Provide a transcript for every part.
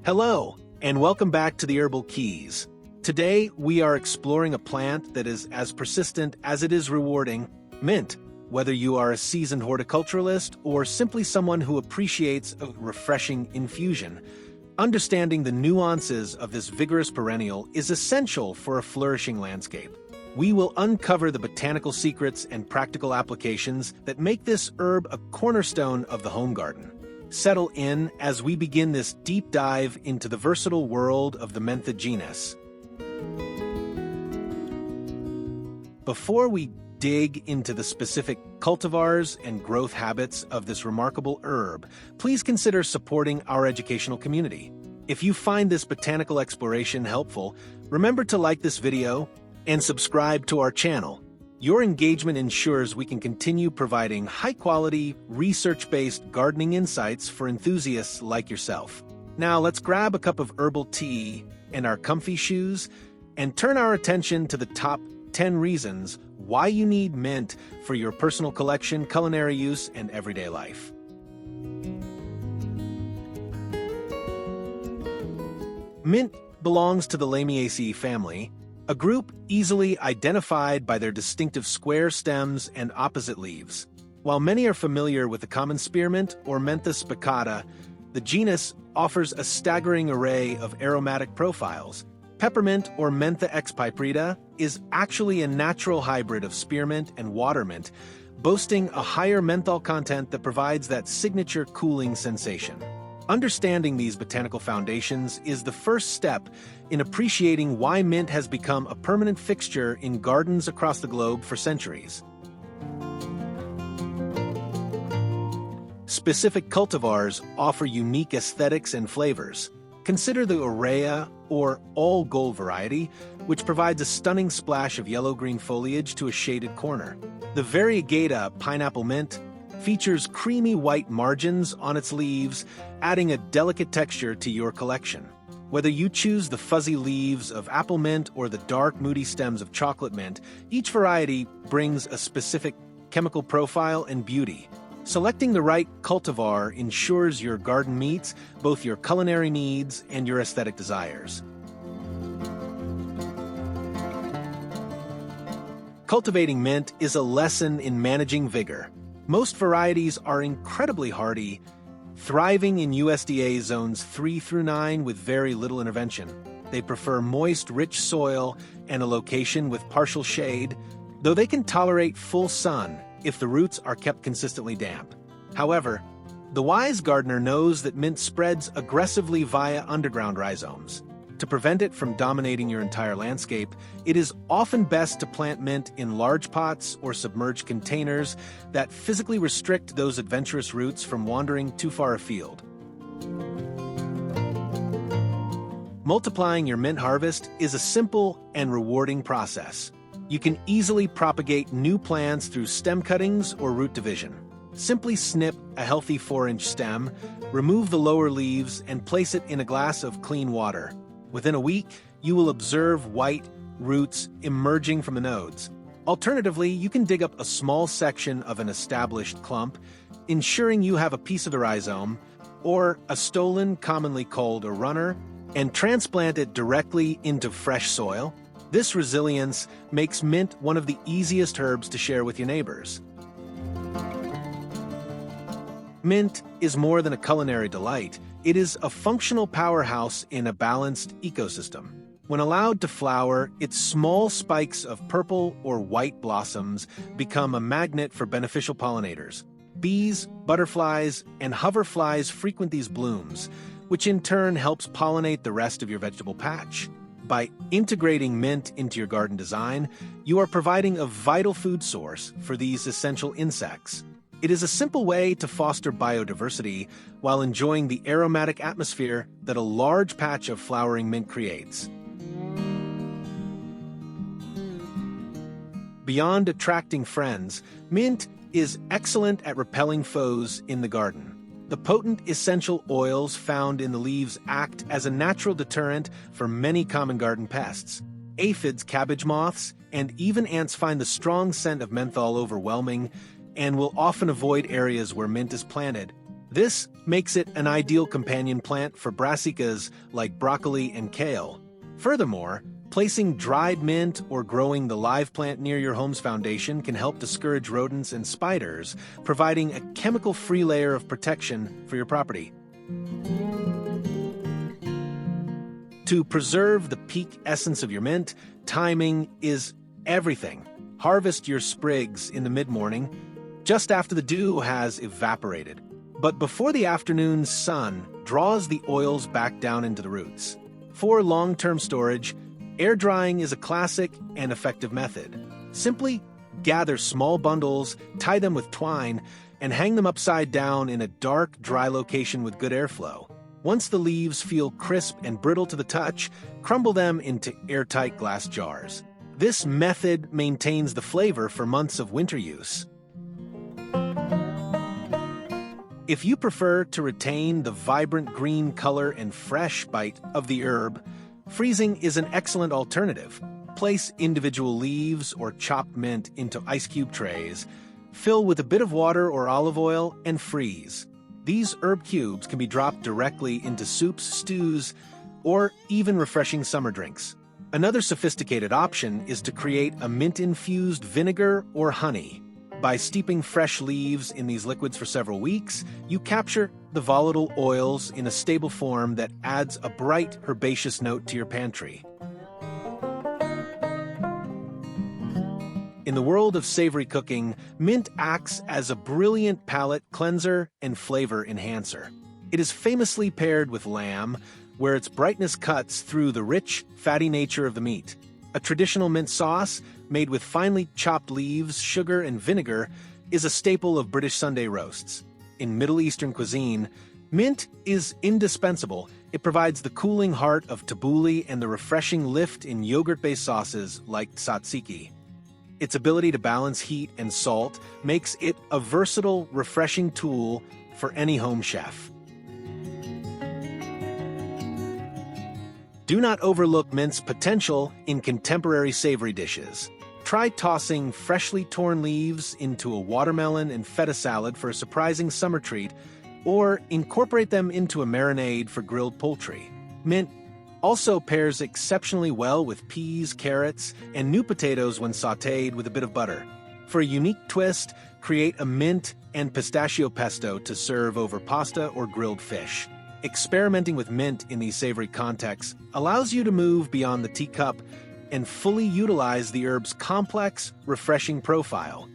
Hello, and welcome back to the Herbal Keys. Today, we are exploring a plant that is as persistent as it is rewarding, mint. Whether you are a seasoned horticulturalist or simply someone who appreciates a refreshing infusion, understanding the nuances of this vigorous perennial is essential for a flourishing landscape. We will uncover the botanical secrets and practical applications that make this herb a cornerstone of the home garden. Settle in as we begin this deep dive into the versatile world of the Mentha genus. Before we dig into the specific cultivars and growth habits of this remarkable herb, please consider supporting our educational community. If you find this botanical exploration helpful, remember to like this video and subscribe to our channel. Your engagement ensures we can continue providing high-quality, research-based gardening insights for enthusiasts like yourself. Now let's grab a cup of herbal tea and our comfy shoes and turn our attention to the top 10 reasons why you need mint for your personal collection, culinary use, and everyday life. Mint belongs to the Lamiaceae family, a group easily identified by their distinctive square stems and opposite leaves. While many are familiar with the common spearmint or Mentha spicata, the genus offers a staggering array of aromatic profiles. Peppermint or Mentha expiprida is actually a natural hybrid of spearmint and watermint, boasting a higher menthol content that provides that signature cooling sensation. Understanding these botanical foundations is the first step in appreciating why mint has become a permanent fixture in gardens across the globe for centuries. Specific cultivars offer unique aesthetics and flavors. Consider the Aurea or all gold variety, which provides a stunning splash of yellow-green foliage to a shaded corner. The Variegata pineapple mint features creamy white margins on its leaves, adding a delicate texture to your collection. Whether you choose the fuzzy leaves of apple mint or the dark, moody stems of chocolate mint, each variety brings a specific chemical profile and beauty. Selecting the right cultivar ensures your garden meets both your culinary needs and your aesthetic desires. Cultivating mint is a lesson in managing vigor. Most varieties are incredibly hardy, thriving in USDA zones 3 through 9 with very little intervention. They prefer moist, rich soil and a location with partial shade, though they can tolerate full sun if the roots are kept consistently damp. However, the wise gardener knows that mint spreads aggressively via underground rhizomes. To prevent it from dominating your entire landscape, it is often best to plant mint in large pots or submerged containers that physically restrict those adventurous roots from wandering too far afield. Multiplying your mint harvest is a simple and rewarding process. You can easily propagate new plants through stem cuttings or root division. Simply snip a healthy 4-inch stem, remove the lower leaves, and place it in a glass of clean water. Within a week, you will observe white roots emerging from the nodes. Alternatively, you can dig up a small section of an established clump, ensuring you have a piece of the rhizome, or a stolon, commonly called a runner, and transplant it directly into fresh soil. This resilience makes mint one of the easiest herbs to share with your neighbors. Mint is more than a culinary delight. It is a functional powerhouse in a balanced ecosystem. When allowed to flower, its small spikes of purple or white blossoms become a magnet for beneficial pollinators. Bees, butterflies, and hoverflies frequent these blooms, which in turn helps pollinate the rest of your vegetable patch. By integrating mint into your garden design, you are providing a vital food source for these essential insects. It is a simple way to foster biodiversity while enjoying the aromatic atmosphere that a large patch of flowering mint creates. Beyond attracting friends, mint is excellent at repelling foes in the garden. The potent essential oils found in the leaves act as a natural deterrent for many common garden pests. Aphids, cabbage moths, and even ants find the strong scent of menthol overwhelming and will often avoid areas where mint is planted. This makes it an ideal companion plant for brassicas like broccoli and kale. Furthermore, placing dried mint or growing the live plant near your home's foundation can help discourage rodents and spiders, providing a chemical-free layer of protection for your property. To preserve the peak essence of your mint, timing is everything. Harvest your sprigs in the mid-morning, just after the dew has evaporated, but before the afternoon sun draws the oils back down into the roots. For long-term storage, air drying is a classic and effective method. Simply gather small bundles, tie them with twine, and hang them upside down in a dark, dry location with good airflow. Once the leaves feel crisp and brittle to the touch, crumble them into airtight glass jars. This method maintains the flavor for months of winter use. If you prefer to retain the vibrant green color and fresh bite of the herb, freezing is an excellent alternative. Place individual leaves or chopped mint into ice cube trays, fill with a bit of water or olive oil, and freeze. These herb cubes can be dropped directly into soups, stews, or even refreshing summer drinks. Another sophisticated option is to create a mint-infused vinegar or honey. By steeping fresh leaves in these liquids for several weeks, you capture the volatile oils in a stable form that adds a bright, herbaceous note to your pantry. In the world of savory cooking, mint acts as a brilliant palate cleanser and flavor enhancer. It is famously paired with lamb, where its brightness cuts through the rich, fatty nature of the meat. A traditional mint sauce, made with finely chopped leaves, sugar, and vinegar, is a staple of British Sunday roasts. In Middle Eastern cuisine, mint is indispensable. It provides the cooling heart of tabbouleh and the refreshing lift in yogurt-based sauces like tzatziki. Its ability to balance heat and salt makes it a versatile, refreshing tool for any home chef. Do not overlook mint's potential in contemporary savory dishes. Try tossing freshly torn leaves into a watermelon and feta salad for a surprising summer treat, or incorporate them into a marinade for grilled poultry. Mint also pairs exceptionally well with peas, carrots, and new potatoes when sautéed with a bit of butter. For a unique twist, create a mint and pistachio pesto to serve over pasta or grilled fish. Experimenting with mint in these savory contexts allows you to move beyond the teacup and fully utilize the herb's complex, refreshing profile.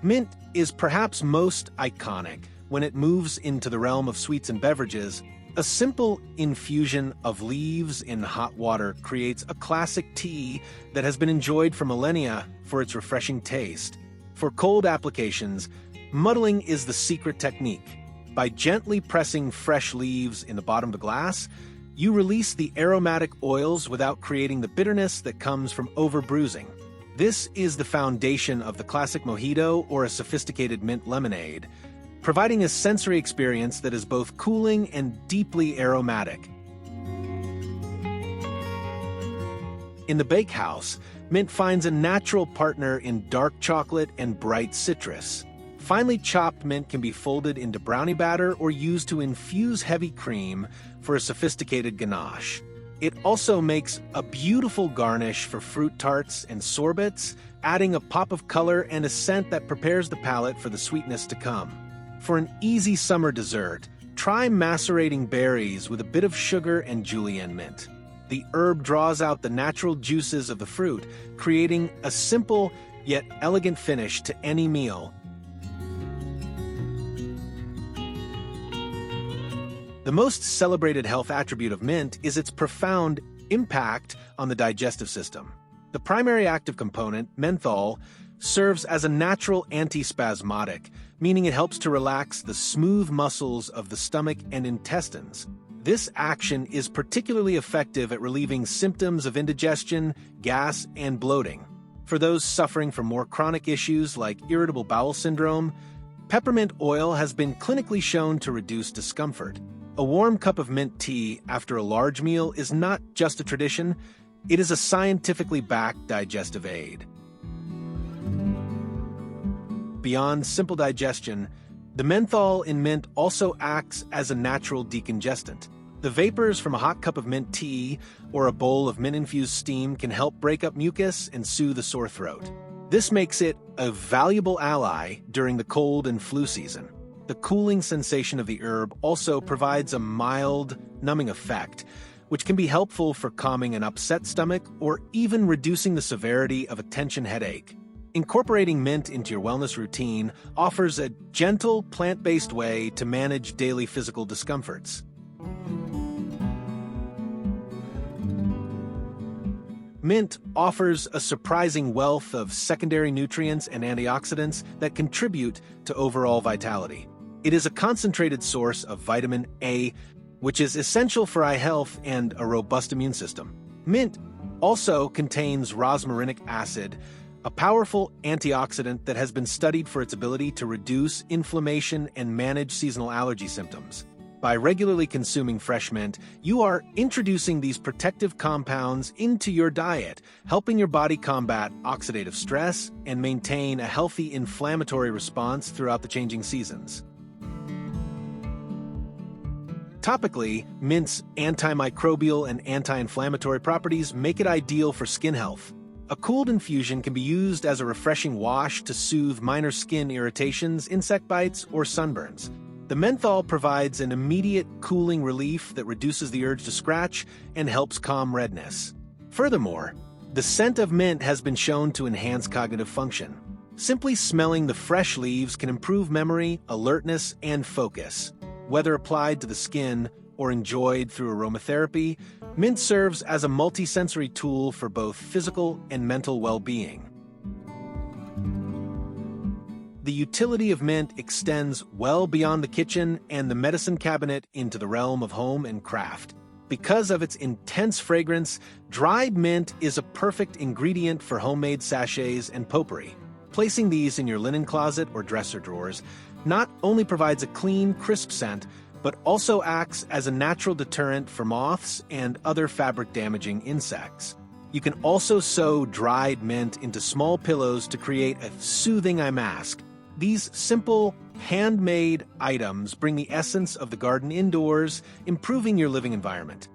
Mint is perhaps most iconic when it moves into the realm of sweets and beverages. A simple infusion of leaves in hot water creates a classic tea that has been enjoyed for millennia for its refreshing taste. For cold applications, muddling is the secret technique. By gently pressing fresh leaves in the bottom of a glass, you release the aromatic oils without creating the bitterness that comes from over-bruising. This is the foundation of the classic mojito or a sophisticated mint lemonade, providing a sensory experience that is both cooling and deeply aromatic. In the bakehouse, mint finds a natural partner in dark chocolate and bright citrus. Finely chopped mint can be folded into brownie batter or used to infuse heavy cream for a sophisticated ganache. It also makes a beautiful garnish for fruit tarts and sorbets, adding a pop of color and a scent that prepares the palate for the sweetness to come. For an easy summer dessert, try macerating berries with a bit of sugar and julienne mint. The herb draws out the natural juices of the fruit, creating a simple yet elegant finish to any meal. The most celebrated health attribute of mint is its profound impact on the digestive system. The primary active component, menthol, serves as a natural antispasmodic, meaning it helps to relax the smooth muscles of the stomach and intestines. This action is particularly effective at relieving symptoms of indigestion, gas, and bloating. For those suffering from more chronic issues like irritable bowel syndrome, peppermint oil has been clinically shown to reduce discomfort. A warm cup of mint tea after a large meal is not just a tradition, it is a scientifically backed digestive aid. beyond simple digestion, the menthol in mint also acts as a natural decongestant. The vapors from a hot cup of mint tea or a bowl of mint-infused steam can help break up mucus and soothe a sore throat. This makes it a valuable ally during the cold and flu season. The cooling sensation of the herb also provides a mild, numbing effect, which can be helpful for calming an upset stomach or even reducing the severity of a tension headache. Incorporating mint into your wellness routine offers a gentle, plant-based way to manage daily physical discomforts. Mint offers a surprising wealth of secondary nutrients and antioxidants that contribute to overall vitality. It is a concentrated source of vitamin A, which is essential for eye health and a robust immune system. Mint also contains rosmarinic acid, a powerful antioxidant that has been studied for its ability to reduce inflammation and manage seasonal allergy symptoms. By regularly consuming fresh mint, you are introducing these protective compounds into your diet, helping your body combat oxidative stress and maintain a healthy inflammatory response throughout the changing seasons. Topically, mint's antimicrobial and anti-inflammatory properties make it ideal for skin health. A cooled infusion can be used as a refreshing wash to soothe minor skin irritations, insect bites, or sunburns. The menthol provides an immediate cooling relief that reduces the urge to scratch and helps calm redness. Furthermore, the scent of mint has been shown to enhance cognitive function. Simply smelling the fresh leaves can improve memory, alertness, and focus. Whether applied to the skin or enjoyed through aromatherapy, mint serves as a multisensory tool for both physical and mental well-being. The utility of mint extends well beyond the kitchen and the medicine cabinet into the realm of home and craft. Because of its intense fragrance, dried mint is a perfect ingredient for homemade sachets and potpourri. Placing these in your linen closet or dresser drawers not only provides a clean, crisp scent, but also acts as a natural deterrent for moths and other fabric-damaging insects. You can also sew dried mint into small pillows to create a soothing eye mask. These simple, handmade items bring the essence of the garden indoors, improving your living environment.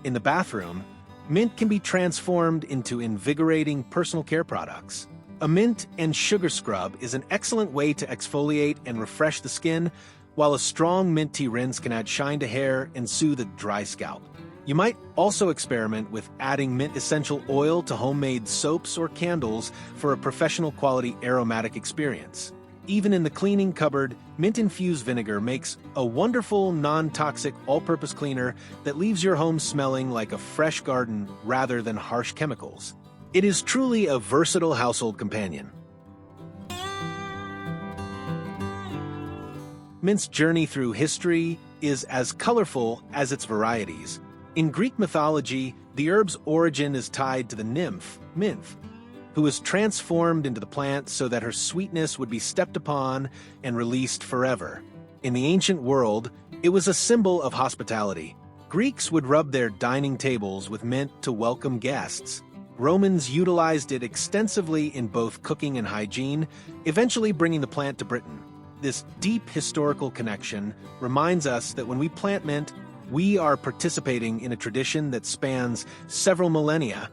In the bathroom, mint can be transformed into invigorating personal care products. A mint and sugar scrub is an excellent way to exfoliate and refresh the skin, while a strong mint tea rinse can add shine to hair and soothe a dry scalp. You might also experiment with adding mint essential oil to homemade soaps or candles for a professional quality aromatic experience. Even in the cleaning cupboard, mint-infused vinegar makes a wonderful, non-toxic, all-purpose cleaner that leaves your home smelling like a fresh garden rather than harsh chemicals. It is truly a versatile household companion. Mint's journey through history is as colorful as its varieties. In Greek mythology, the herb's origin is tied to the nymph, Mentha, who was transformed into the plant so that her sweetness would be stepped upon and released forever. In the ancient world, it was a symbol of hospitality. Greeks would rub their dining tables with mint to welcome guests. Romans utilized it extensively in both cooking and hygiene, eventually bringing the plant to Britain. This deep historical connection reminds us that when we plant mint, we are participating in a tradition that spans several millennia.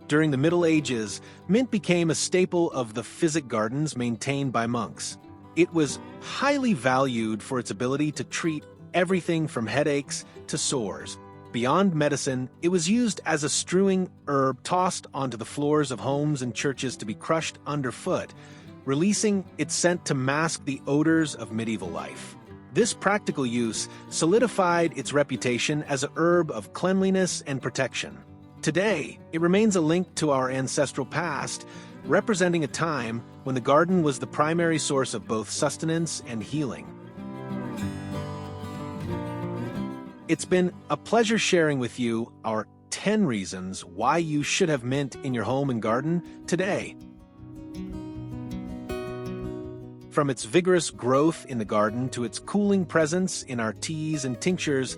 During the Middle Ages, mint became a staple of the physic gardens maintained by monks. It was highly valued for its ability to treat everything from headaches to sores. Beyond medicine, it was used as a strewing herb tossed onto the floors of homes and churches to be crushed underfoot, releasing its scent to mask the odors of medieval life. This practical use solidified its reputation as a herb of cleanliness and protection. Today, it remains a link to our ancestral past, representing a time when the garden was the primary source of both sustenance and healing. It's been a pleasure sharing with you our 10 reasons why you should have mint in your home and garden today. From its vigorous growth in the garden to its cooling presence in our teas and tinctures,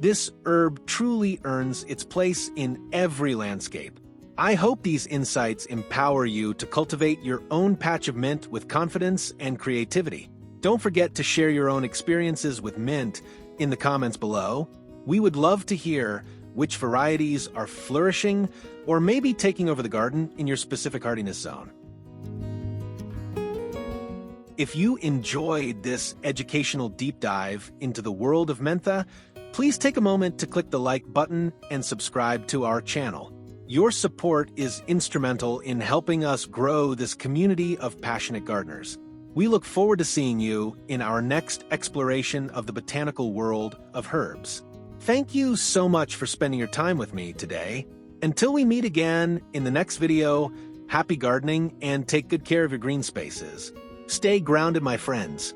this herb truly earns its place in every landscape. I hope these insights empower you to cultivate your own patch of mint with confidence and creativity. Don't forget to share your own experiences with mint in the comments below. We would love to hear which varieties are flourishing or maybe taking over the garden in your specific hardiness zone. If you enjoyed this educational deep dive into the world of Mentha, please take a moment to click the like button and subscribe to our channel. Your support is instrumental in helping us grow this community of passionate gardeners. We look forward to seeing you in our next exploration of the botanical world of herbs. Thank you so much for spending your time with me today. Until we meet again in the next video, happy gardening and take good care of your green spaces. Stay grounded, my friends.